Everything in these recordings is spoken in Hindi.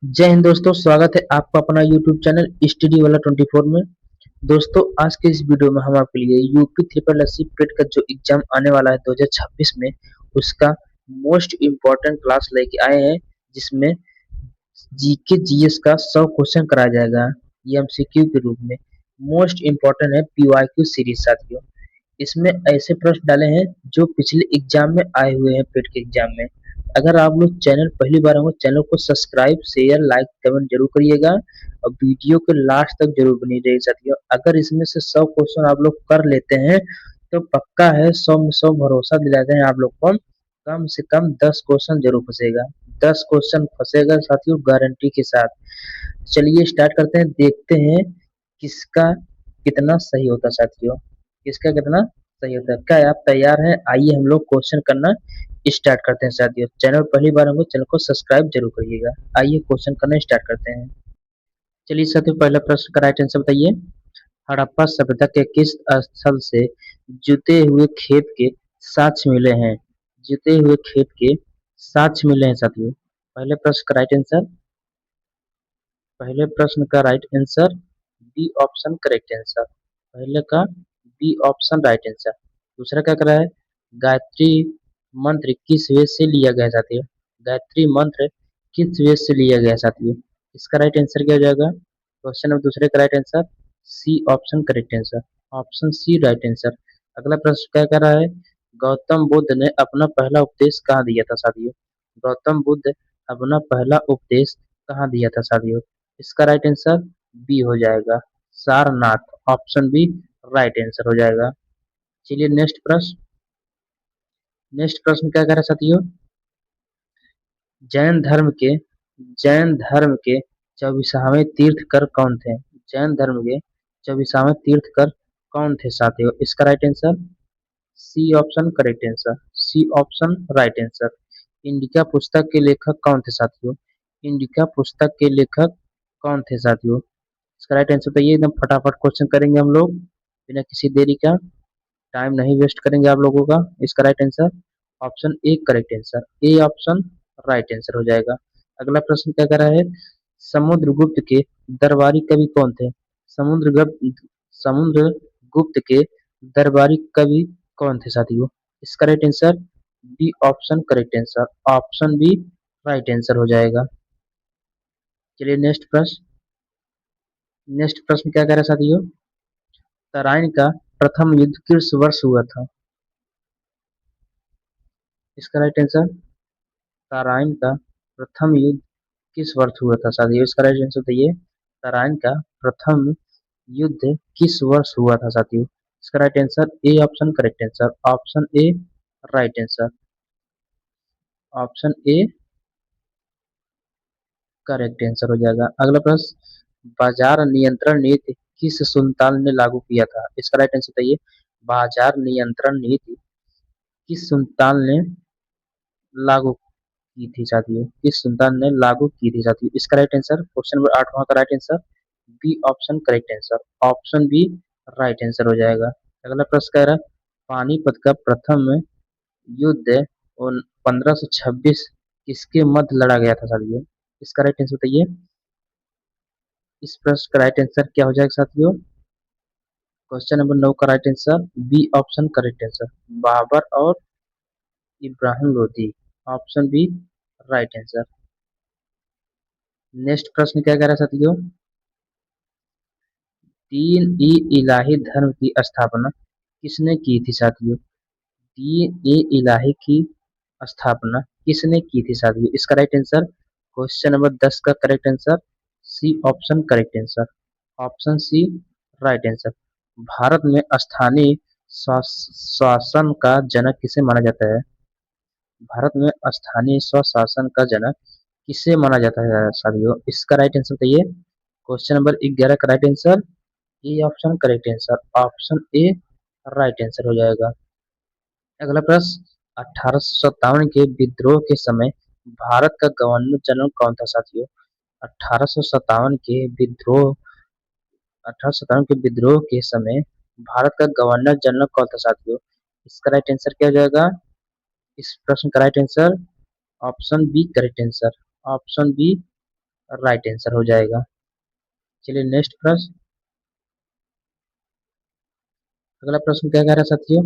जय हिंद दोस्तों, स्वागत है आपका अपना यूट्यूब चैनल स्टडी वाला 24 में। दोस्तों, आज के इस वीडियो में हम आपके लिए यूपी ट्रिपल एससी प्रेट का जो एग्जाम आने वाला है 2026 में, उसका मोस्ट इम्पोर्टेंट क्लास लेके आए हैं, जिसमें जीके जीएस का 100 क्वेश्चन कराया जाएगा। ये एमसीक्यू के रूप में मोस्ट इम्पोर्टेंट है, पीवाईक्यू सीरीज साथियों। इसमें ऐसे प्रश्न डाले हैं जो पिछले एग्जाम में आए हुए हैं, पेट के एग्जाम में। अगर आप लोग चैनल पहली बार होंगे, चैनल को सब्सक्राइब शेयर लाइक कमेंट जरूर करिएगा और वीडियो के लास्ट तक जरूर बनी रहिए साथियों। अगर इसमें से 100 क्वेश्चन आप लोग कर लेते हैं तो पक्का है, 100 में 100 भरोसा दिलाते हैं आप लोग को, कम से कम 10 क्वेश्चन जरूर फंसेगा। 10 क्वेश्चन फंसेगा साथियों, गारंटी के साथ। चलिए स्टार्ट करते हैं, देखते हैं किसका कितना सही होता है साथियों, किसका कितना सही होता है। क्या आप तैयार हैं? आइए हम लोग क्वेश्चन करना स्टार्ट करते हैं साथियों। चैनल पहली बार होंगे, चैनल को सब्सक्राइब जरूर करिएगा। आइए क्वेश्चन करना स्टार्ट करते हैं। चलिए साथियों, पहला प्रश्न का राइट आंसर बताइए। हड़प्पा सभ्यता के किस स्थल से जुते हुए खेत के साक्ष्य मिले हैं? जुते हुए खेत के साक्ष्य मिले हैं साथियों। पहले प्रश्न का राइट आंसर, पहले प्रश्न का right answer B option correct answer. पहले का बी ऑप्शन राइट आंसर। दूसरा क्या कर रहा है? गायत्री मंत्र किस वेद से लिया गया साथियों? गायत्री मंत्र किस वेद से लिया गया साथियों? इसका राइट आंसर क्या हो जाएगा? क्वेश्चन नंबर दूसरे का right answer C option correct answer. Option C right answer. अगला प्रश्न क्या कर रहा है? गौतम बुद्ध ने अपना पहला उपदेश कहाँ दिया था साथियों? गौतम बुद्ध अपना पहला उपदेश कहाँ दिया था साथियों? इसका राइट आंसर बी हो जाएगा, Sarnath. Option B right answer हो जाएगा। चलिए नेक्स्ट प्रश्न, नेक्स्ट प्रश्न क्या कह रहा है साथियों? जैन धर्म के जैन धर्म के 24वें तीर्थकर कौन थे? जैन धर्म के 24वें तीर्थकर कौन थे साथियों? इसका right answer C option correct answer. C option right answer. Indica पुस्तक के लेखक कौन थे साथियों? इंडिका पुस्तक के लेखक कौन थे साथियों? इसका राइट आंसर बताइए। एकदम फटाफट क्वेश्चन करेंगे हम लोग बिना किसी देरी का, टाइम नहीं वेस्ट करेंगे आप लोगों का। इसका right answer option A correct answer. A option right answer हो जाएगा। अगला प्रश्न क्या कर रहा है? समुद्रगुप्त के दरबारी कवि कौन थे? समुद्रगुप्त के दरबारी कवि कौन थे साथियों? इसका right answer B option correct answer. Option B right answer हो जाएगा। चलिए नेक्स्ट प्रश्न क्या कह रहा है साथियों? तराइन का प्रथम युद्ध किस वर्ष हुआ था? इसका राइट आंसर तराइन का प्रथम युद्ध किस वर्ष हुआ था साथियों? इसका राइट आंसर बताइए। तराइन का प्रथम युद्ध किस वर्ष हुआ था साथियों? इसका right answer A option correct answer. Option A right answer. Option A correct answer हो जाएगा। अगला प्रश्न, बाजार नियंत्रण नीति किस सुल्तान ने लागू किया था? इसका राइट आंसर बताइए। बाजार नियंत्रण नीति किस सुल्तान ने लागू की थी साथियों? किस सुल्तान ने लागू की थी साथियों? इसका राइट आंसर, क्वेश्चन नंबर 8वां का right answer B option correct answer. Option B right answer हो जाएगा। अगला प्रश्न कह रहा है, पानीपत का प्रथम युद्ध 1526 किसके मध्य लड़ा गया था साथियों? इसका राइट आंसर बताइए। इस प्रश्न का राइट आंसर क्या हो जाएगा साथियों? क्वेश्चन नंबर 9 का right answer B option correct answer, Babur और Ibrahim Lodi. Option B right answer. Next प्रश्न क्या कह रहा है साथियों? तीन ई इलाही धर्म की स्थापना किसने की थी साथियों? तीन ई इलाही की स्थापना किसने की थी साथियों? इसका राइट आंसर, क्वेश्चन नंबर 10 का correct answer C option correct answer. Option C right answer. Bharat में स्थानीय शासन का जनक किसे माना जाता है? भारत में स्थानीय स्वशासन का जनक किसे माना जाता है साथियों? इसका राइट आंसर बताइए। क्वेश्चन नंबर 11 का right answer A option correct answer. Option A right answer हो जाएगा। अगला प्रश्न, 1857 के विद्रोह के समय भारत का गवर्नर जनरल कौन था साथियों? 1857 के विद्रोह 1857 के विद्रोह के समय भारत का गवर्नर जनरल कौन था साथियों? इसका राइट आंसर क्या हो जाएगा? इस प्रश्न का right answer option B correct answer. Option B right answer हो जाएगा। चलिए नेक्स्ट प्रश्न। अगला प्रश्न क्या कह रहा है साथियों?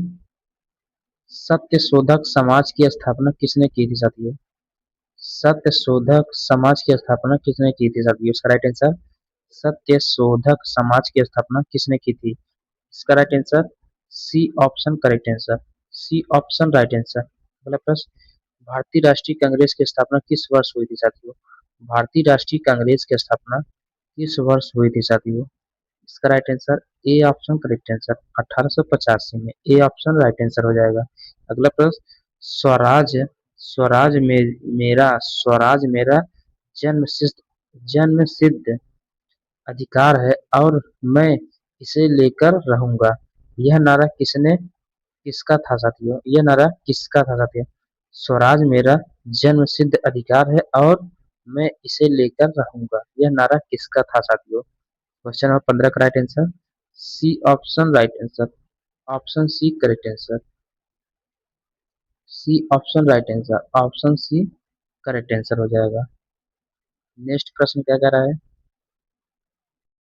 सत्य शोधक समाज की स्थापना किसने की थी साथियों? सत्य शोधक समाज की स्थापना किसने की थी साथियों? इसका राइट आंसर सत्य शोधक समाज की स्थापना किसने की थी? इसका right answer C option correct answer, C option right answer. अगला प्रश्न। भारतीय राष्ट्रीय कांग्रेस की स्थापना किस वर्ष हुई थी साथियों? भारतीय राष्ट्रीय कांग्रेस की स्थापना किस वर्ष हुई थी साथियों? इसका right answer A option correct answer 1885 में, ए ऑप्शन राइट आंसर हो जाएगा। अगला प्रश्न। स्वराज स्वराज में मेरा स्वराज मेरा जन्म सिद्ध जन्म सिद्ध अधिकार है और मैं इसे लेकर रहूंगा। यह नारा किसका था साथियों? यह नारा किसका था साथियों? स्वराज मेरा जन्म सिद्ध अधिकार है और मैं इसे लेकर रहूंगा। यह नारा किसका था साथियों? क्वेश्चन नंबर 15 का right answer C option right answer, option C correct answer, C option right answer, option C correct answer हो जाएगा। नेक्स्ट प्रश्न क्या कह रहा है?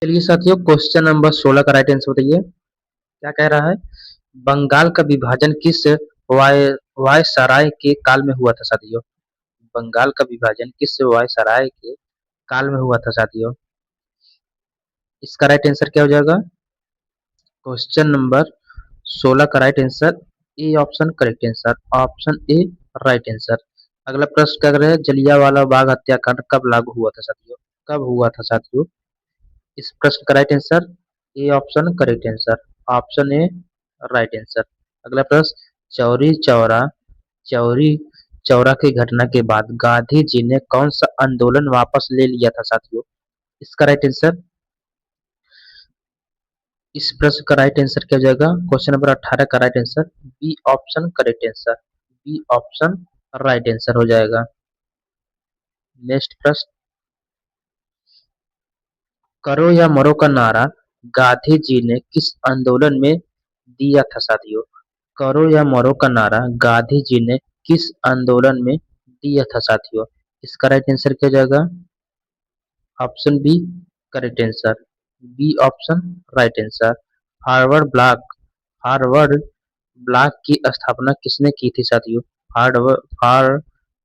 चलिए साथियों क्वेश्चन नंबर 16 का राइट आंसर बताइए। क्या कह रहा है? बंगाल का विभाजन किस वाय वायसराय के काल में हुआ था साथियों? बंगाल का विभाजन किस वायसराय के काल में हुआ था साथियों? इसका राइट आंसर क्या हो जाएगा? क्वेश्चन नंबर 16 का right answer A option correct answer, option A right answer. अगला प्रश्न क्या कर रहे हैं? जलियांवाला बाग हत्याकांड कब लागू हुआ था साथियों? कब हुआ था साथियों? इस प्रश्न का right answer A option correct answer, option A right answer. अगला प्रश्न। चौरी चौरा चौरी चौरा की घटना के बाद गांधी जी ने कौन सा आंदोलन वापस ले लिया था साथियों? इसका राइट आंसर इस प्रश्न का राइट आंसर क्या हो जाएगा? क्वेश्चन नंबर 18 का right answer B option correct answer, B option right answer हो जाएगा। नेक्स्ट प्रश्न। करो या मरो का नारा गांधी जी ने किस आंदोलन में दिया था साथियों? करो या मरो का नारा गांधी जी ने किस आंदोलन में दिया था साथियों? इसका राइट आंसर क्या हो जाएगा? Option B correct answer, B option right answer. Forward Bloc Forward Bloc की स्थापना किसने की थी साथियों? हार्वर्ड हार,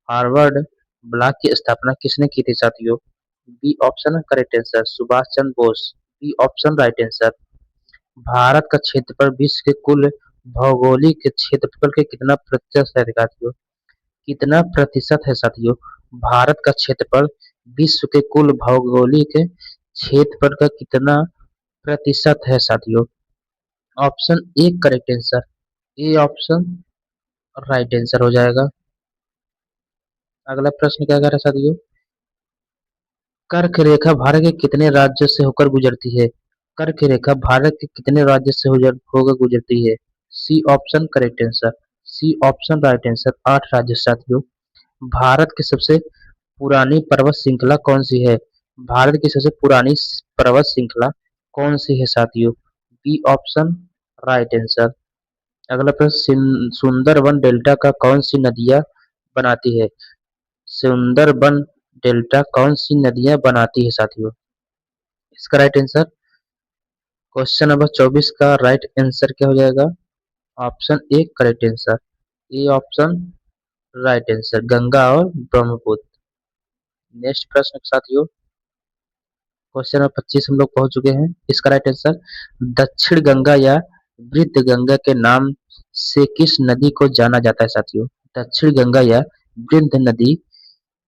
हार्वर्ड ब्लॉक की स्थापना किसने की थी साथियों? B option correct answer Subhash Chandra Bose, B option right answer. Bharat का क्षेत्रफल विश्व के कुल भौगोलिक क्षेत्रफल के कितना प्रतिशत है साथियों? कितना प्रतिशत है साथियों? भारत का क्षेत्रफल विश्व के कुल भौगोलिक क्षेत्रफल का कितना प्रतिशत है साथियों? Option A correct answer, A option right answer हो जाएगा। अगला प्रश्न क्या कर रहा है साथियों? कर्क रेखा भारत के कितने राज्यों से होकर गुजरती है? कर्क रेखा भारत के कितने राज्य से होकर गुजरती है? C option correct answer, C option right answer 8 राज्य साथियों। भारत की सबसे पुरानी पर्वत श्रृंखला कौन सी है? भारत की सबसे पुरानी पर्वत श्रृंखला कौन सी है साथियों? B option right answer. अगला प्रश्न। सुंदरबन डेल्टा का कौन सी नदियां बनाती है? सुंदरबन डेल्टा कौन सी नदियां बनाती है साथियों? इसका राइट आंसर क्वेश्चन नंबर 24 का राइट आंसर क्या हो जाएगा? Option A correct answer, A option right answer Ganga और ब्रह्मपुत्र। नेक्स्ट प्रश्न साथियों क्वेश्चन नंबर 25 हम लोग पहुंच चुके हैं। इसका राइट आंसर दक्षिण गंगा या वृद्ध गंगा के नाम से किस नदी को जाना जाता है साथियों? दक्षिण गंगा या वृद्ध नदी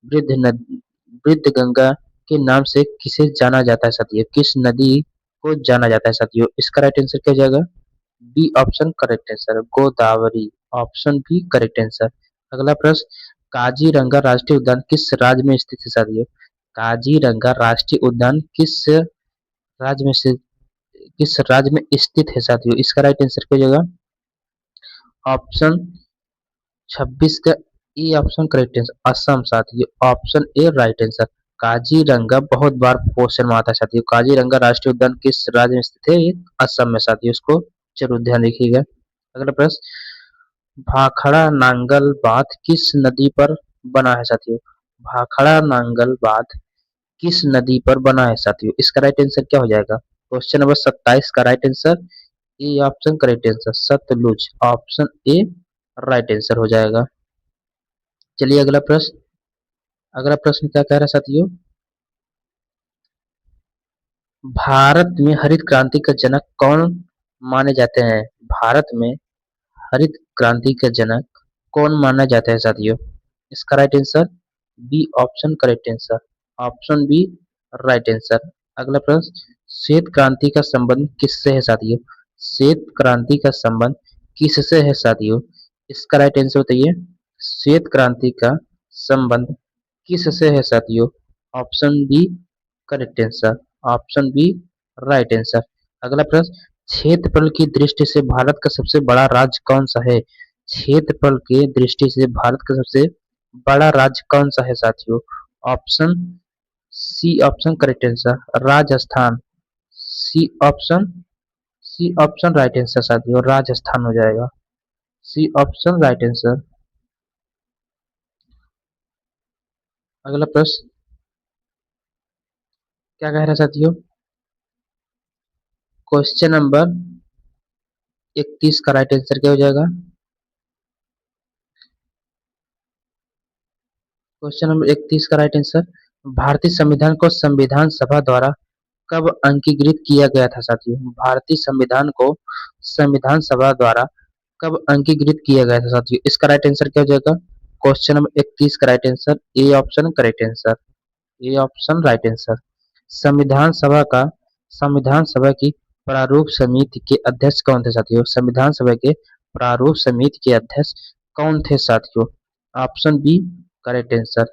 वृद्ध नदी वृद्ध गंगा के नाम से किसे जाना जाता है साथियों? किस नदी को जाना जाता है साथियों? इसका राइट आंसर क्या हो जाएगा? B option correct answer Godavari, option B correct answer. अगला प्रश्न। काजीरंगा राष्ट्रीय उद्यान किस राज्य में स्थित है साथियों? काजीरंगा राष्ट्रीय उद्यान राज्य में स्थित किस राज्य में स्थित है साथियों? इसका राइट आंसर क्या हो जाएगा? ऑप्शन 26 का A option correct answer Assam साथियों, option A right answer. Kaziranga बहुत बार क्वेश्चन में आता है साथियों। काजीरंगा राष्ट्रीय उद्यान किस राज्य में स्थित है? ये असम में साथियों, इसको जरूर ध्यान रखिएगा। अगला प्रश्न। भाखड़ा नांगल बांध किस नदी पर बना है साथियों? भाखड़ा नांगल बांध किस नदी पर बना है साथियों? इसका राइट आंसर क्या हो जाएगा? क्वेश्चन नंबर 27 का right answer A option correct answer Sutlej, option A right answer हो जाएगा। चलिए अगला प्रश्न। अगला प्रश्न क्या कह रहा है साथियों? भारत में हरित क्रांति का जनक कौन माने जाते हैं? भारत में हरित क्रांति का जनक कौन माना जाता है साथियों? इसका right answer B option correct answer, option B right answer. अगला प्रश्न, श्वेत क्रांति का संबंध किससे है साथियों? श्वेत क्रांति का संबंध किससे है साथियों? इसका राइट आंसर बताइए। श्वेत क्रांति का संबंध किससे है साथियों? Option B correct answer, option B right answer. अगला प्रश्न, क्षेत्रफल की दृष्टि से भारत का सबसे बड़ा राज्य कौन सा है? क्षेत्रफल की दृष्टि से भारत का सबसे बड़ा राज्य कौन सा है साथियों? Option C option correct answer Rajasthan, C option right answer साथियों राजस्थान हो जाएगा। C option right answer. अगला प्रश्न क्या कह रहा है साथियों? क्वेश्चन नंबर 31 का राइट आंसर क्या हो जाएगा? क्वेश्चन नंबर 31 का राइट आंसर, भारतीय संविधान को संविधान सभा द्वारा कब अंगीकृत किया गया था साथियों? भारतीय संविधान को संविधान सभा द्वारा कब अंगीकृत किया गया था साथियों? इसका राइट आंसर क्या हो जाएगा? क्वेश्चन नंबर 31 का right answer A option correct answer, A option right answer. संविधान सभा का संविधान सभा की प्रारूप समिति के अध्यक्ष कौन थे साथियों? संविधान सभा के प्रारूप समिति के अध्यक्ष कौन थे साथियों? Option B correct answer,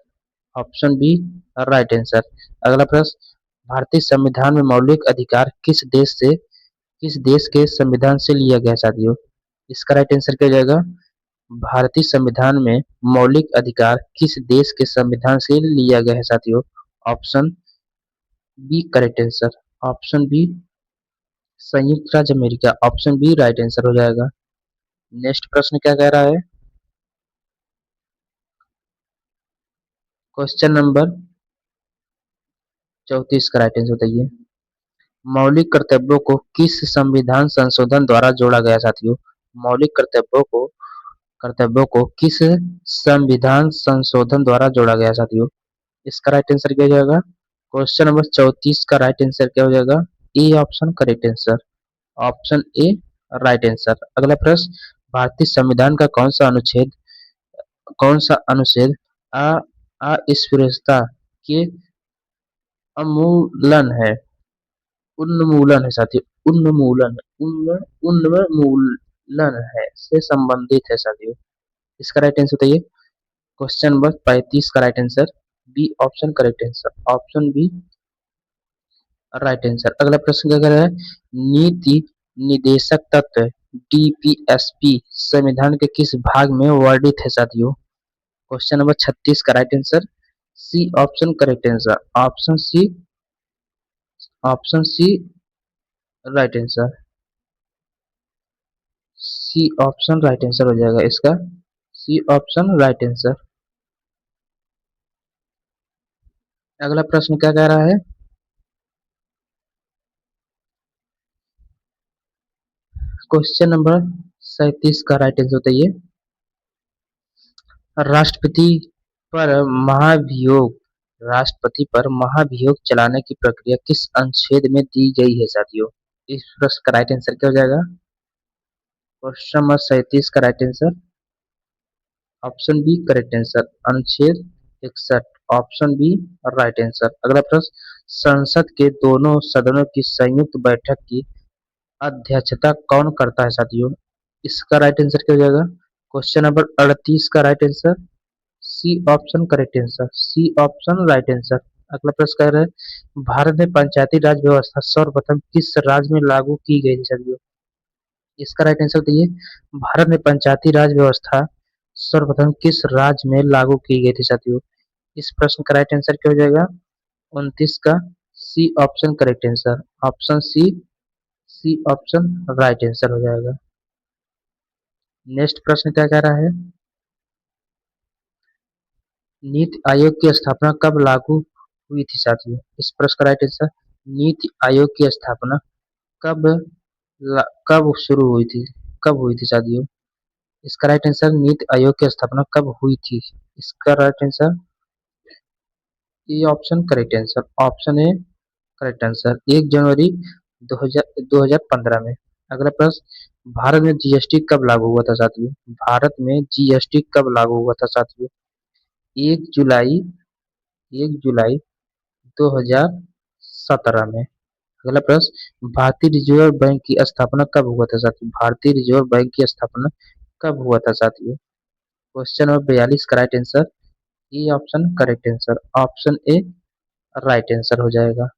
option B right answer. अगला प्रश्न, भारतीय संविधान में मौलिक अधिकार किस देश के संविधान से लिया गया साथियों? इसका राइट आंसर क्या हो जाएगा? भारतीय संविधान में मौलिक अधिकार किस देश के संविधान से लिया गया है साथियों? Option B correct answer, option B संयुक्त राज्य America, option B right answer हो जाएगा। नेक्स्ट प्रश्न क्या कह रहा है? क्वेश्चन नंबर 34 का राइट आंसर बताइए। मौलिक कर्तव्यों को किस संविधान संशोधन द्वारा जोड़ा गया साथियों? मौलिक कर्तव्यों को किस संविधान संशोधन द्वारा जोड़ा गया साथियों? इसका राइट आंसर क्या हो जाएगा? क्वेश्चन नंबर 34 का राइट आंसर क्या हो जाएगा? A option correct answer, option A right answer. अगला प्रश्न, भारतीय संविधान का कौन सा अनुच्छेद अ अस्पृश्यता के अमूलन है उन्मूलन है साथियों, उन्मूलन है से संबंधित है साथियों? इसका राइट आंसर बताइए। क्वेश्चन नंबर 35 का right answer B option correct answer, option B right answer. अगला प्रश्न क्या कर रहा है? नीति निदेशक तत्व डीपीएसपी संविधान के किस भाग में वर्णित है साथियों? क्वेश्चन नंबर 36 का right answer C option correct answer, option C right answer, C option right answer हो जाएगा इसका, सी ऑप्शन राइट आंसर। अगला प्रश्न क्या कह रहा है? क्वेश्चन नंबर 37 का राइट आंसर बताइए। राष्ट्रपति पर महाभियोग राष्ट्रपति पर महाभियोग चलाने की प्रक्रिया किस अनुच्छेद में दी गई है साथियों? इस प्रश्न का राइट आंसर क्या हो जाएगा? क्वेश्चन नंबर 37 का right answer option B correct answer अनुच्छेद 61, ऑप्शन बी राइट आंसर। अगला प्रश्न, संसद के दोनों सदनों की संयुक्त बैठक की अध्यक्षता कौन करता है साथियों? इसका राइट आंसर क्या हो जाएगा? क्वेश्चन नंबर 38 का right answer C option correct answer, C option right answer. अगला प्रश्न कह रहा है, भारत में पंचायती राज व्यवस्था सर्वप्रथम किस राज्य में लागू की गई थी साथियों? इसका राइट आंसर बताइए। भारत में पंचायती राज व्यवस्था सर्वप्रथम किस राज्य में लागू की गई थी साथियों? इस प्रश्न का राइट आंसर क्या हो जाएगा? 29 का C option correct answer, option C option right answer हो जाएगा। नेक्स्ट प्रश्न क्या कह रहा है? नीति आयोग की स्थापना कब लागू हुई थी साथियों? इस प्रश्न का राइट आंसर नीति आयोग की स्थापना कब कब शुरू हुई थी? कब हुई थी साथियों? इसका राइट आंसर नीति आयोग की स्थापना कब हुई थी? इसका राइट आंसर ये option correct answer, option A correct answer 1 जनवरी 2015 में। अगला प्रश्न, भारत में जीएसटी कब लागू हुआ था साथियों? भारत में जीएसटी कब लागू हुआ था साथियों? 1 जुलाई 1 जुलाई 2017 में। अगला प्रश्न, भारतीय रिजर्व बैंक की स्थापना कब हुआ था साथियों? भारतीय रिजर्व बैंक की स्थापना कब हुआ था साथियों? क्वेश्चन नंबर 42 का right answer A option correct answer, option A right answer हो जाएगा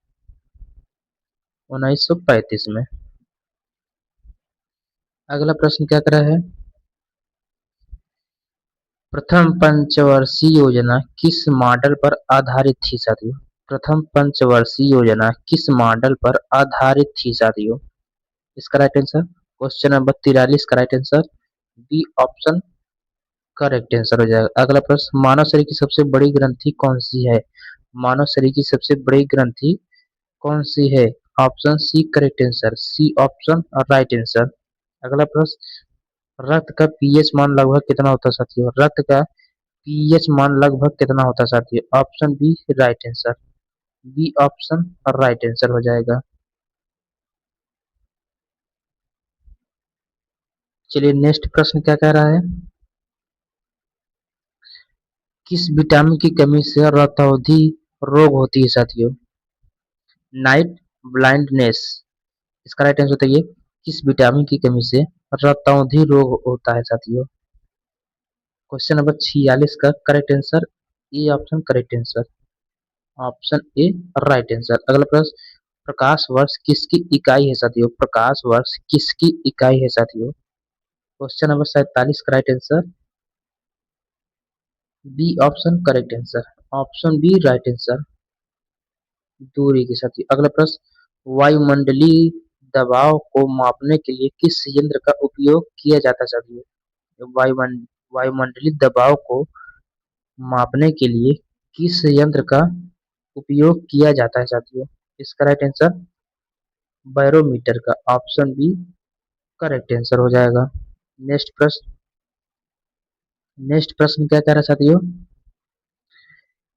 1935 में। अगला प्रश्न क्या कर रहा है? प्रथम पंचवर्षीय योजना किस मॉडल पर आधारित थी साथियों? प्रथम पंचवर्षीय योजना किस मॉडल पर आधारित थी साथियों? इसका राइट आंसर क्वेश्चन नंबर 43 का right answer B option correct answer हो जाएगा। अगला प्रश्न, मानव शरीर की सबसे बड़ी ग्रंथि कौन सी है? मानव शरीर की सबसे बड़ी ग्रंथि कौन सी है? Option C correct answer, C option right answer. अगला प्रश्न, रक्त का पीएच मान लगभग कितना होता है साथियों? रक्त का पीएच मान लगभग कितना होता है साथियों? Option B right answer, B option right answer हो जाएगा। चलिए नेक्स्ट प्रश्न क्या कह रहा है? किस विटामिन की कमी से रतौंधी रोग होती है साथियों? Night blindness. इसका राइट आंसर बताइए, किस विटामिन की कमी से रतौंधी रोग होता है साथियों? क्वेश्चन नंबर 46 का correct answer A option correct answer, option A right answer. अगला प्रश्न, प्रकाश वर्ष किसकी इकाई है साथियों? प्रकाश वर्ष किसकी इकाई है साथियों? क्वेश्चन नंबर 47 का right answer B option correct answer, option B right answer, दूरी के साथ ही। अगला प्रश्न, वायुमंडलीय दबाव को मापने के लिए किस यंत्र का उपयोग किया जाता है साथियों? वायुमंडलीय दबाव को मापने के लिए किस यंत्र का उपयोग किया जाता है साथियों? इसका राइट आंसर बैरोमीटर का, ऑप्शन बी करेक्ट आंसर हो जाएगा। नेक्स्ट प्रश्न, नेक्स्ट प्रश्न क्या कह रहा है साथियों?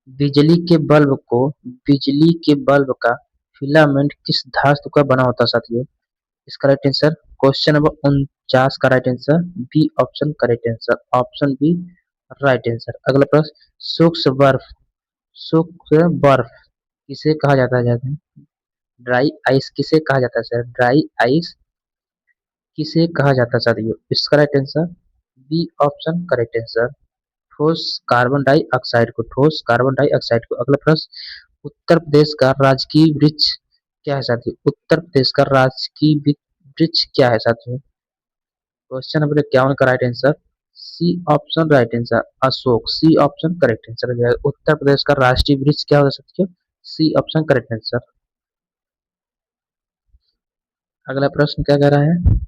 बिजली के बल्ब को बिजली के बल्ब का फिलामेंट किस धातु का बना होता है साथियों? इसका राइट आंसर क्वेश्चन नंबर 49 का right answer B option correct answer, option B right answer. अगला प्रश्न, सूक्ष्म बर्फ किसे कहा जाता है? ड्राई आइस किसे कहा जाता है सर? ड्राई आइस किसे कहा जाता है साथियों? इसका right answer B option correct answer, ठोस कार्बन डाइऑक्साइड को, ठोस कार्बन डाइऑक्साइड को। अगला प्रश्न, उत्तर प्रदेश का राजकीय वृक्ष क्या है साथियों? उत्तर प्रदेश का राजकीय वृक्ष क्या है साथियों? क्वेश्चन नंबर 51 का right answer C option right answer, Ashoka, C option correct answer हो जाएगा। उत्तर प्रदेश का राष्ट्रीय वृक्ष क्या होगा साथियों? C option correct answer. अगला प्रश्न क्या कह रहा है?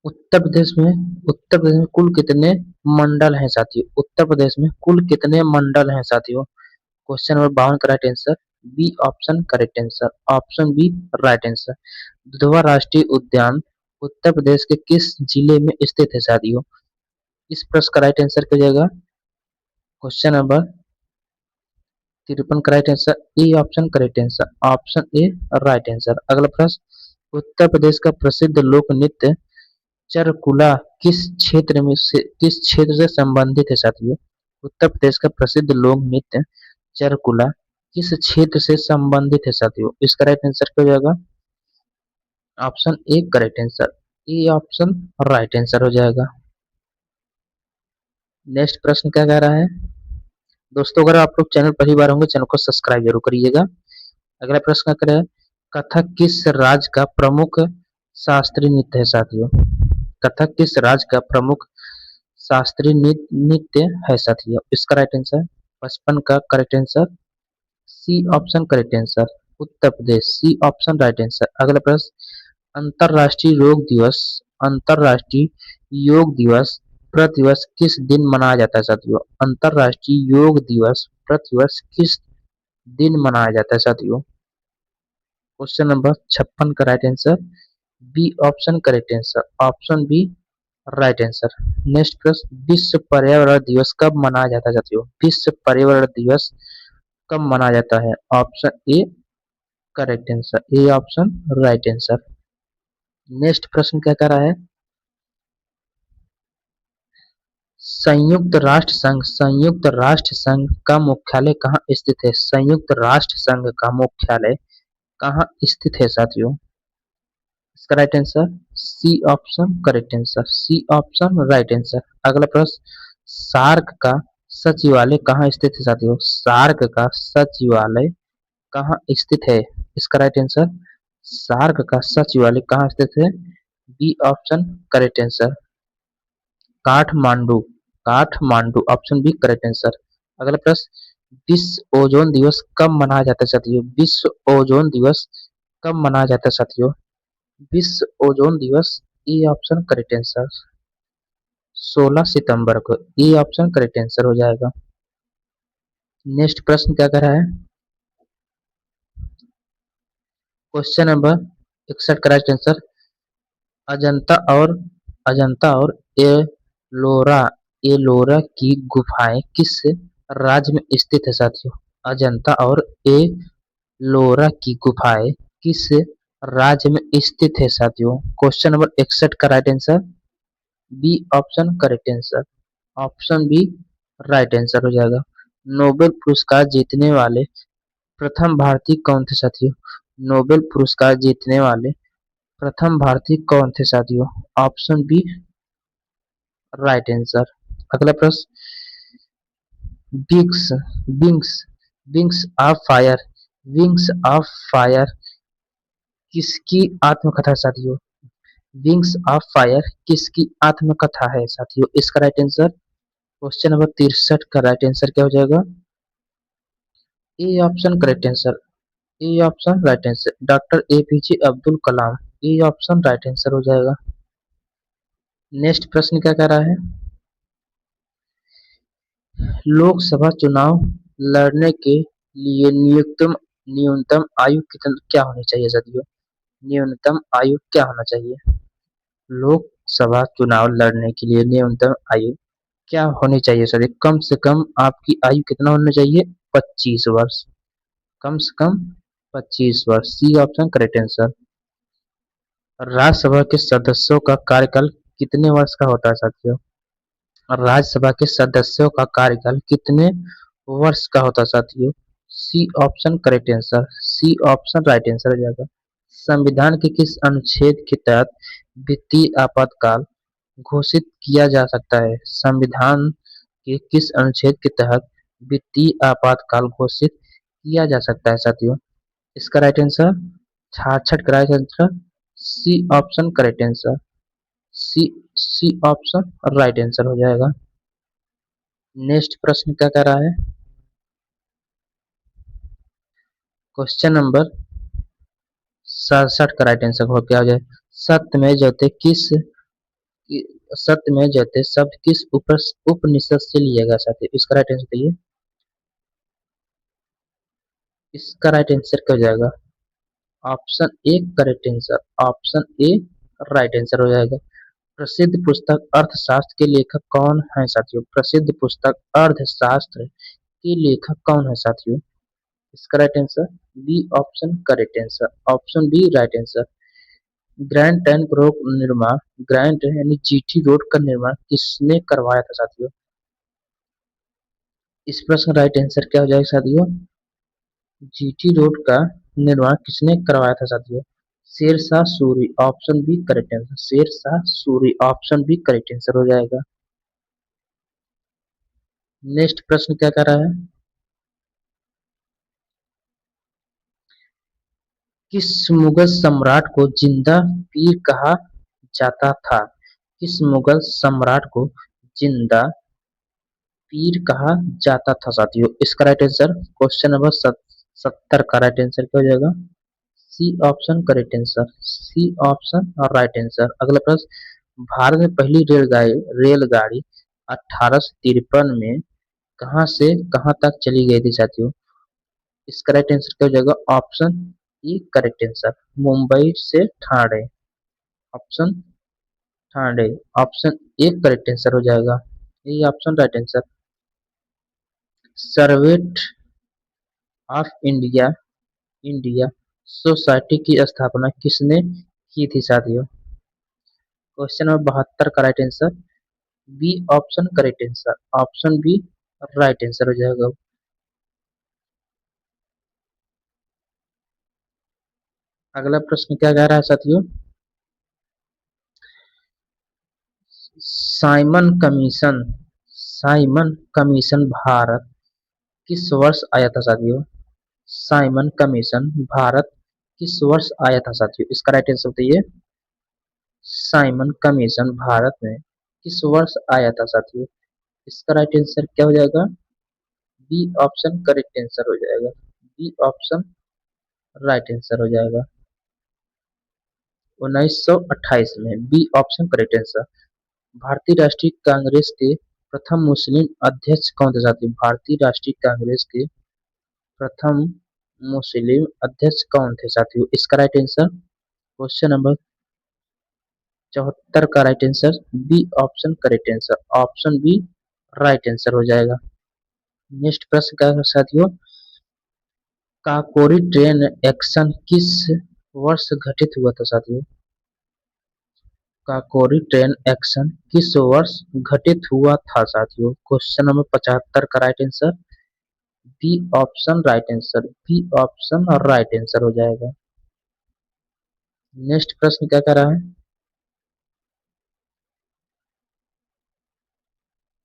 उत्तर प्रदेश में कुल कितने मंडल हैं साथियों? उत्तर प्रदेश में कुल कितने मंडल हैं साथियों? क्वेश्चन नंबर 52 का right answer B option correct answer, option B right answer. Dudhwa राष्ट्रीय उद्यान उत्तर प्रदेश के किस जिले में स्थित है साथियों? इस प्रश्न का राइट आंसर क्या जाएगा? क्वेश्चन नंबर 53 का right answer A option correct answer, option A right answer. अगला प्रश्न, उत्तर प्रदेश का प्रसिद्ध लोक नृत्य चरकुला किस क्षेत्र से संबंधित है साथियों? उत्तर प्रदेश का प्रसिद्ध लोक नृत्य चरकुला किस क्षेत्र से संबंधित है साथियों? इसका राइट आंसर क्या हो जाएगा? Option A correct answer, A option right answer हो जाएगा। नेक्स्ट प्रश्न क्या कह रहा है? दोस्तों अगर आप लोग चैनल पहली बार होंगे चैनल को सब्सक्राइब जरूर करिएगा। अगला प्रश्न क्या करें? कथक किस राज्य का प्रमुख शास्त्रीय नृत्य है साथियों? कथक किस राज्य का प्रमुख शास्त्रीय नृत्य है साथियों? इसका राइट आंसर 55 का correct answer C option correct answer, Uttar Pradesh, C option right answer. अगला प्रश्न, अंतरराष्ट्रीय योग दिवस अंतरराष्ट्रीय योग दिवस प्रतिवर्ष किस दिन मनाया जाता है साथियों? अंतर्राष्ट्रीय योग दिवस प्रतिवर्ष किस दिन मनाया जाता है साथियों? क्वेश्चन नंबर 56 का right answer B option correct answer, option B right answer. Next प्रश्न, विश्व पर्यावरण दिवस कब मनाया जाता है साथियों? विश्व पर्यावरण दिवस कब मनाया जाता है? Option A correct answer, A option right answer. Next प्रश्न क्या कर रहा है? संयुक्त राष्ट्र संघ का मुख्यालय कहाँ स्थित है? संयुक्त राष्ट्र संघ का मुख्यालय कहाँ स्थित है साथियों? इसका right answer C option correct answer, C option right answer. अगला प्रश्न, सार्क का सचिवालय कहाँ स्थित है साथियों? सार्क का सचिवालय कहाँ स्थित है? इसका राइट आंसर सार्क का सचिवालय कहाँ स्थित है? B option correct answer, Kathmandu, Kathmandu option B correct answer. अगला प्रश्न, विश्व ओजोन दिवस कब मनाया जाता है साथियों? विश्व ओजोन दिवस कब मनाया जाता है साथियों? विश्व ओजोन दिवस, ए ऑप्शन करेक्ट आंसर 16 सितंबर को, ए ऑप्शन करेक्ट आंसर हो जाएगा। नेक्स्ट प्रश्न क्या कर रहा है? क्वेश्चन नंबर 61 का राइट आंसर, अजंता और अजंता और एलोरा एलोरा की गुफाएं किस राज्य में स्थित है साथियों? अजंता और एलोरा की गुफाएं किस राज्य में स्थित है साथियों? क्वेश्चन नंबर 61 का right answer B option correct answer, option B right answer हो जाएगा। नोबेल पुरस्कार जीतने वाले प्रथम भारतीय कौन थे साथियों? नोबेल पुरस्कार जीतने वाले प्रथम भारतीय कौन थे साथियों? Option B right answer. अगला प्रश्न, wings wings wings of fire wings of fire किसकी आत्मकथा है साथियों? विंग्स ऑफ फायर किसकी आत्मकथा है साथियों? इसका राइट आंसर क्वेश्चन नंबर 63 का राइट आंसर क्या हो जाएगा? A option correct answer, A option right answer, doctor APJ Abdul Kalam, A option right answer हो जाएगा। नेक्स्ट प्रश्न क्या कर रहा है? लोकसभा चुनाव लड़ने के लिए न्यूनतम आयु कितन क्या होनी चाहिए साथियों? न्यूनतम आयु क्या होना चाहिए? लोकसभा चुनाव लड़ने के लिए न्यूनतम आयु क्या होनी चाहिए सर? कम से कम आपकी आयु कितना होना चाहिए? 25 वर्ष, कम से कम 25 वर्ष, C option correct answer. Rajya Sabha के सदस्यों का कार्यकाल कितने वर्ष का होता है साथियों? राज्यसभा के सदस्यों का कार्यकाल कितने वर्ष का होता है साथियों? C option correct answer, C option right answer हो जाएगा। संविधान के किस अनुच्छेद के तहत वित्तीय आपातकाल घोषित किया जा सकता है? संविधान के किस अनुच्छेद के तहत वित्तीय आपातकाल घोषित किया जा सकता है साथियों? इसका राइट आंसर 66 का right answer C option correct answer, C C option right answer हो जाएगा। नेक्स्ट प्रश्न क्या कर रहा है? क्वेश्चन नंबर 67 का राइट आंसर हो क्या हो जाए? सत्य में जयते किस सत्य में जयते शब्द किस उपनिषद से लिया गया साथी? इसका राइट आंसर बताइए। इसका राइट आंसर क्या हो जाएगा? Option A correct answer, option A right answer हो जाएगा। प्रसिद्ध पुस्तक अर्थशास्त्र के लेखक कौन है साथियों? प्रसिद्ध पुस्तक अर्थशास्त्र के लेखक कौन है साथियों? इसका right answer B option correct answer, option B right answer. Grand trunk road निर्माण, ग्रैंड यानी जीटी रोड का निर्माण किसने करवाया था साथियों? इस प्रश्न का राइट आंसर क्या हो जाएगा साथियों? जीटी रोड का निर्माण किसने करवाया था साथियों? Sher Shah Suri, option B correct answer, Sher Shah Suri option B correct answer हो जाएगा। नेक्स्ट प्रश्न क्या कर रहा है? किस मुगल सम्राट को जिंदा पीर कहा जाता था? किस मुगल सम्राट को जिंदा पीर कहा जाता था साथियों? इसका राइट आंसर क्वेश्चन नंबर 70 का राइट आंसर क्या हो जाएगा? C option correct answer, C option और राइट आंसर। अगला प्रश्न, भारत में पहली रेलगाड़ी 1853 में कहाँ से कहाँ तक चली गई थी साथियों? इस करेक्ट आंसर क्या हो जाएगा? Option E correct answer, Mumbai से Thane. Option Thane, option A correct answer हो जाएगा। ये option right answer. Servant of India India Society की स्थापना किसने की थी साथियों? क्वेश्चन नंबर 72 का right answer B option correct answer, option B right answer हो जाएगा। अगला प्रश्न क्या कह रहा है साथियों? Simon commission Simon commission Bharat किस वर्ष आया था साथियों? साइमन कमीशन भारत किस वर्ष आया था साथियों? इसका राइट आंसर बताइए। साइमन कमीशन भारत में किस वर्ष आया था साथियों? इसका राइट आंसर क्या हो जाएगा? बी ऑप्शन करेक्ट आंसर हो जाएगा। बी ऑप्शन राइट आंसर हो जाएगा। 1928 में, बी ऑप्शन करेक्ट आंसर। भारतीय राष्ट्रीय कांग्रेस के प्रथम मुस्लिम अध्यक्ष कौन थे साथियों? भारतीय राष्ट्रीय कांग्रेस के प्रथम मुस्लिम अध्यक्ष कौन थे साथियों? इसका राइट आंसर क्वेश्चन नंबर 74 का right answer B option correct answer, option B right answer हो जाएगा। नेक्स्ट प्रश्न क्या है साथियों? काकोरी ट्रेन एक्शन किस वर्ष घटित हुआ था साथियों? काकोरी ट्रेन एक्शन किस वर्ष घटित हुआ था साथियों? क्वेश्चन नंबर 75 का right answer B option right answer, B option और राइट आंसर हो जाएगा। नेक्स्ट प्रश्न क्या कर रहा है?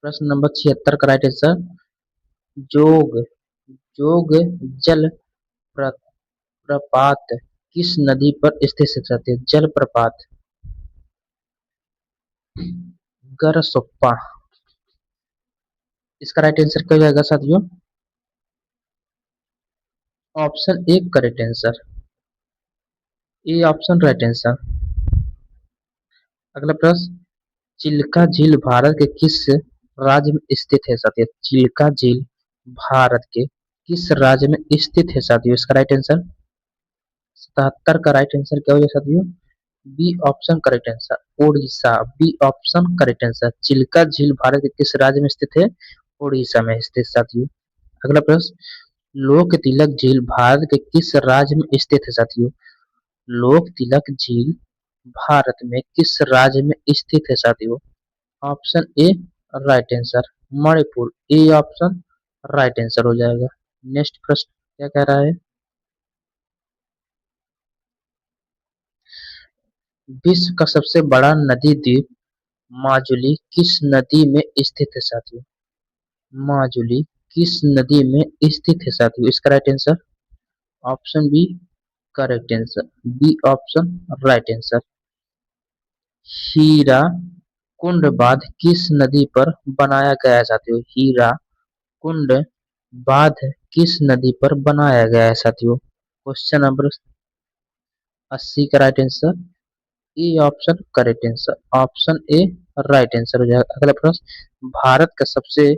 प्रश्न नंबर 76 का राइट आंसर जोग जोग जल प्रपात किस नदी पर स्थित है साथियों? जल प्रपात गरसोप्पा। इसका राइट आंसर क्या हो जाएगा साथियों? Option A correct answer, A option right answer. अगला प्रश्न, चिल्का झील भारत के किस राज्य में स्थित है साथियों? चिल्का झील भारत के किस राज्य में स्थित है साथियों? इसका राइट आंसर 77 का राइट आंसर क्या हो जाएगा साथियों? B option correct answer Orissa, B option correct answer. Chilka झील भारत के किस राज्य में स्थित है? उड़ीसा में स्थित साथियों। अगला प्रश्न, लोक तिलक झील भारत के किस राज्य में स्थित है साथियों? लोक तिलक झील भारत में किस राज्य में स्थित है साथियों? Option A right answer Manipur, A option right answer हो जाएगा। नेक्स्ट प्रश्न क्या कह रहा है? विश्व का सबसे बड़ा नदी द्वीप माजुली किस नदी में स्थित है साथियों? माजुली किस नदी में स्थित है साथियों? इसका right answer option B correct answer, B option right answer. Hirakud बांध किस नदी पर बनाया गया है साथियों? हीरा कुंड बांध किस नदी पर बनाया गया है साथियों? क्वेश्चन नंबर 80 का right answer A option correct answer, option A right answer हो जाएगा। अगला प्रश्न, भारत का सबसे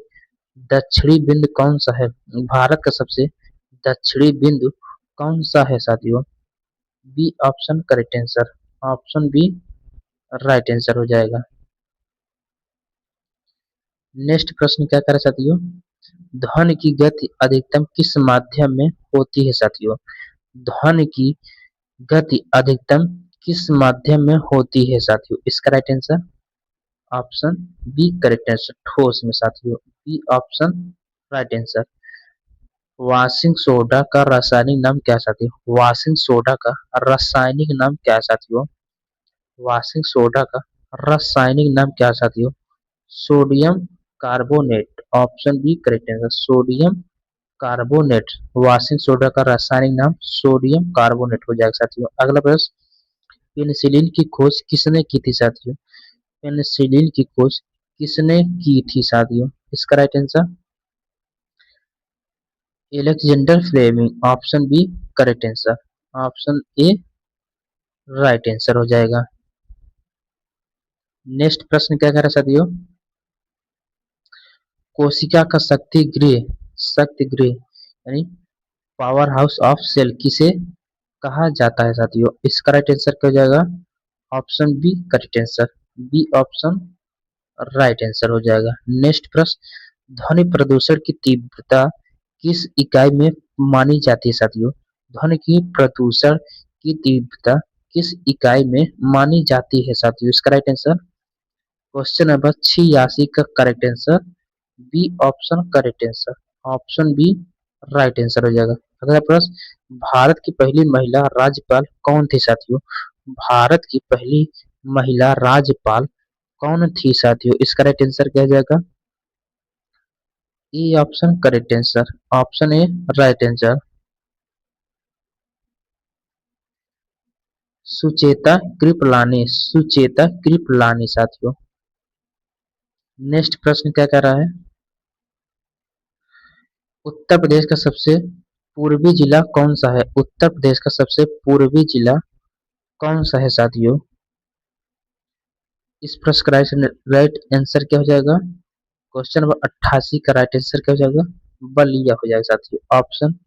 दक्षिणी बिंदु कौन सा है? भारत का सबसे दक्षिणी बिंदु कौन सा है साथियों? B option correct answer, option B right answer हो जाएगा। नेक्स्ट प्रश्न क्या कर रहे साथियों? ध्वनि की गति अधिकतम किस माध्यम में होती है साथियों? ध्वनि की गति अधिकतम किस माध्यम में होती है साथियों? इसका right answer option B correct answer ठोस में साथियों, B option right answer. Washing soda का रासायनिक नाम क्या है साथियों? वाशिंग सोडा का रासायनिक नाम क्या है साथियों? वाशिंग सोडा का रासायनिक नाम क्या है साथियों? Sodium carbonate, option B correct answer sodium carbonate. Washing soda का रासायनिक नाम सोडियम कार्बोनेट हो जाएगा साथियों। अगला प्रश्न, पेनिसिलिन की खोज किसने की थी साथियों? पेनिसिलिन की खोज किसने की थी साथियों? इसका right answer Alexander Fleming, option B correct answer, option A right answer हो जाएगा। नेक्स्ट प्रश्न क्या कह रहा है साथियों, कोशिका का शक्ति गृह यानी पावर हाउस ऑफ सेल किसे कहा जाता है साथियों। इसका राइट आंसर क्या हो जाएगा, option B correct answer, B option right answer हो जाएगा। नेक्स्ट प्रश्न, ध्वनि प्रदूषण की तीव्रता किस इकाई में मानी जाती है साथियों। ध्वनि की प्रदूषण की तीव्रता किस इकाई में मानी जाती है साथियों। इसका राइट आंसर क्वेश्चन नंबर 86 का correct answer B option correct answer, option B right answer हो जाएगा। अगला प्रश्न, भारत की पहली महिला राज्यपाल कौन थी साथियों। भारत की पहली महिला राज्यपाल कौन थी साथियों। इसका राइट आंसर क्या हो जाएगा, E option correct answer, option A right answer, Sucheta Kripalani साथियों। नेक्स्ट प्रश्न क्या कर रहा है, उत्तर प्रदेश का सबसे पूर्वी जिला कौन सा है। उत्तर प्रदेश का सबसे पूर्वी जिला कौन सा है साथियों। इस प्रश्न का राइट आंसर क्या हो जाएगा, क्वेश्चन नंबर 88 का राइट आंसर क्या हो जाएगा, बलिया हो जाएगा साथियों, ऑप्शन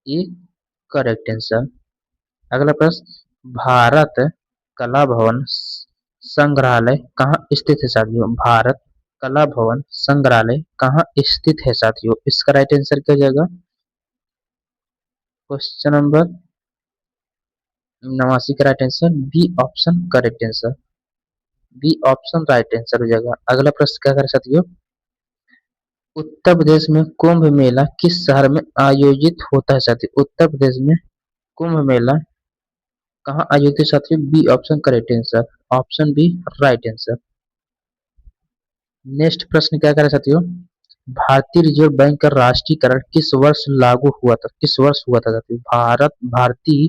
ए करेक्ट आंसर। अगला प्रश्न, भारत कला भवन संग्रहालय कहाँ स्थित है साथियों। भारत कला भवन संग्रहालय कहाँ स्थित है साथियों। इसका राइट आंसर क्या हो जाएगा, क्वेश्चन नंबर 89 का right answer B option correct answer, B option right answer हो जाएगा। अगला प्रश्न क्या कर साथियों, उत्तर प्रदेश में कुंभ मेला किस शहर में आयोजित होता है साथियों। उत्तर प्रदेश में कुंभ मेला कहाँ आयोजित है साथियों, B option correct answer, option B right answer. Next प्रश्न क्या कर साथियों, भारतीय रिजर्व बैंक का राष्ट्रीयकरण किस वर्ष लागू हुआ था। किस वर्ष हुआ था साथियों, भारतीय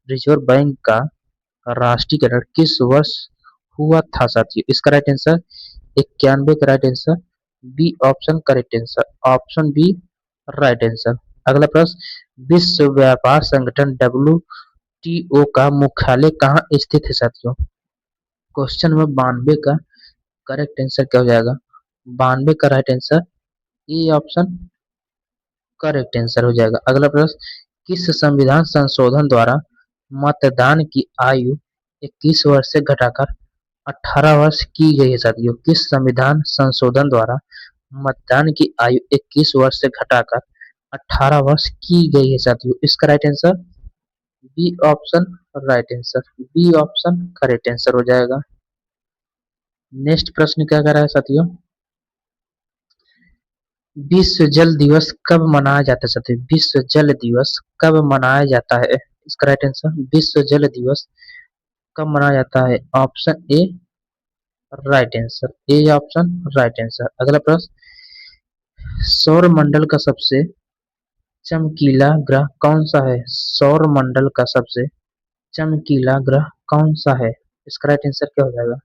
रिजर्व बैंक का राष्ट्रीयकरण किस वर्ष हुआ था साथियों। इसका राइट आंसर 91 का right answer, B option correct answer, option B right answer. अगला प्रश्न, विश्व व्यापार संगठन WTO का मुख्यालय कहाँ स्थित है साथियों। क्वेश्चन नंबर 92 का करेक्ट आंसर क्या हो जाएगा, 92 का right answer A option correct answer हो जाएगा। अगला प्रश्न, किस संविधान संशोधन द्वारा मतदान की आयु 21 वर्ष से घटाकर 18 वर्ष की गई है साथियों। किस संविधान संशोधन द्वारा मतदान की आयु 21 वर्ष से घटाकर 18 वर्ष की गई है साथियों। इसका right answer B option right answer, B option correct answer हो जाएगा। नेक्स्ट प्रश्न क्या कर रहा है साथियों, विश्व जल दिवस कब मनाया जाता है साथियों। विश्व जल दिवस कब मनाया जाता है। इसका राइट आंसर, विश्व जल दिवस कब मनाया जाता है, option A right answer, A option right answer. अगला प्रश्न, सौर मंडल का सबसे चमकीला ग्रह कौन सा है। सौर मंडल का सबसे चमकीला ग्रह कौन सा है। इसका राइट आंसर क्या हो जाएगा,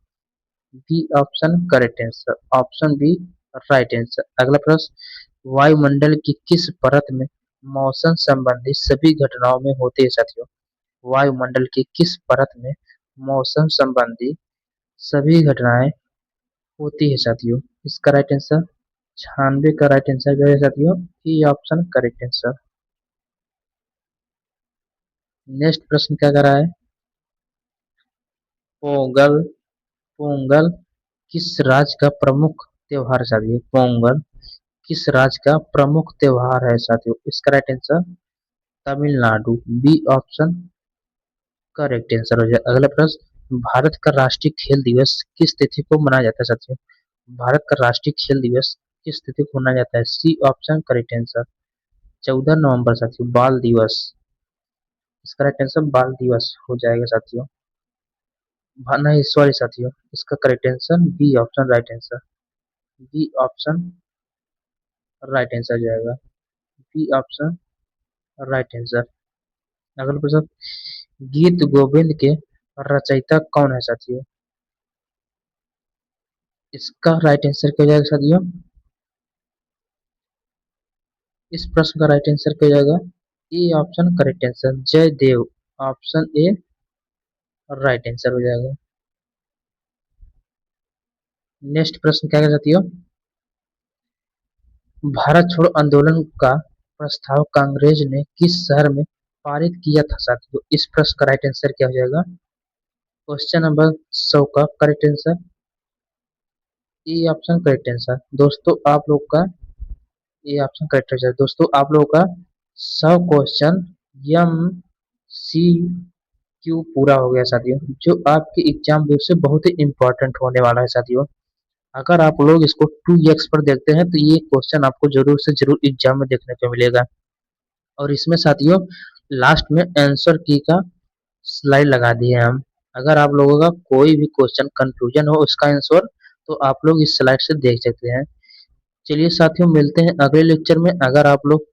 B option correct answer, option B right answer. अगला प्रश्न, वायुमंडल की किस परत में मौसम संबंधी सभी घटनाओं में होती है साथियों। वायुमंडल की किस परत में मौसम संबंधी सभी घटनाएं होती है साथियों। इसका राइट आंसर 96 का राइट आंसर क्या है साथियों, E option correct answer. Next प्रश्न क्या कर रहा है, पोंगल पोंगल किस राज्य का प्रमुख त्योहार है साथियों। पोंगल किस राज्य का प्रमुख त्योहार है साथियों। इसका right answer Tamil Nadu, B option correct answer हो जाए। अगला प्रश्न, भारत का राष्ट्रीय खेल दिवस किस तिथि को मनाया जाता है साथियों। भारत का राष्ट्रीय खेल दिवस किस तिथि को मनाया जाता है, सी ऑप्शन करेक्ट आंसर 14 नवंबर साथियों, बाल दिवस। इसका राइट आंसर बाल दिवस हो जाएगा साथियों, नहीं सॉरी साथियों, इसका correct answer B option right answer, B option right answer जाएगा, बी ऑप्शन राइट आंसर। अगला प्रश्न, गीत गोविंद के रचयिता कौन है साथियों। इसका राइट आंसर क्या हो जाएगा साथियों, इस प्रश्न का राइट आंसर क्या हो जाएगा, A option correct answer Jaidev, option A right answer हो जाएगा। नेक्स्ट प्रश्न क्या है साथियों, भारत छोड़ो आंदोलन का प्रस्ताव कांग्रेस ने किस शहर में पारित किया था साथियों? इस प्रश्न का राइट आंसर क्या हो जाएगा? क्वेश्चन नंबर 100 का correct answer A option correct answer. दोस्तों आप लोग का ये ऑप्शन करेक्ट आंसर। दोस्तों आप लोगों का 100 क्वेश्चन एम सी क्यू पूरा हो गया साथियों, जो आपके एग्जाम व्यू से बहुत ही इंपॉर्टेंट होने वाला है साथियों। अगर आप लोग इसको 2x पर देखते हैं तो ये क्वेश्चन आपको जरूर से जरूर एग्जाम में देखने को मिलेगा। और इसमें साथियों लास्ट में आंसर की का स्लाइड लगा दिए हैं हम। अगर आप लोगों का कोई भी क्वेश्चन कंफ्यूजन हो उसका आंसर तो आप लोग इस स्लाइड से देख सकते हैं। चलिए साथियों मिलते हैं अगले लेक्चर में। अगर आप लोग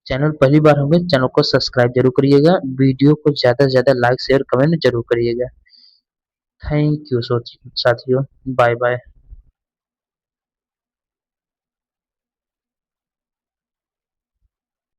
चैनल पहली बार होंगे चैनल को सब्सक्राइब जरूर करिएगा, वीडियो को ज़्यादा से ज़्यादा लाइक शेयर कमेंट जरूर करिएगा। थैंक यू साथियों, बाय बाय।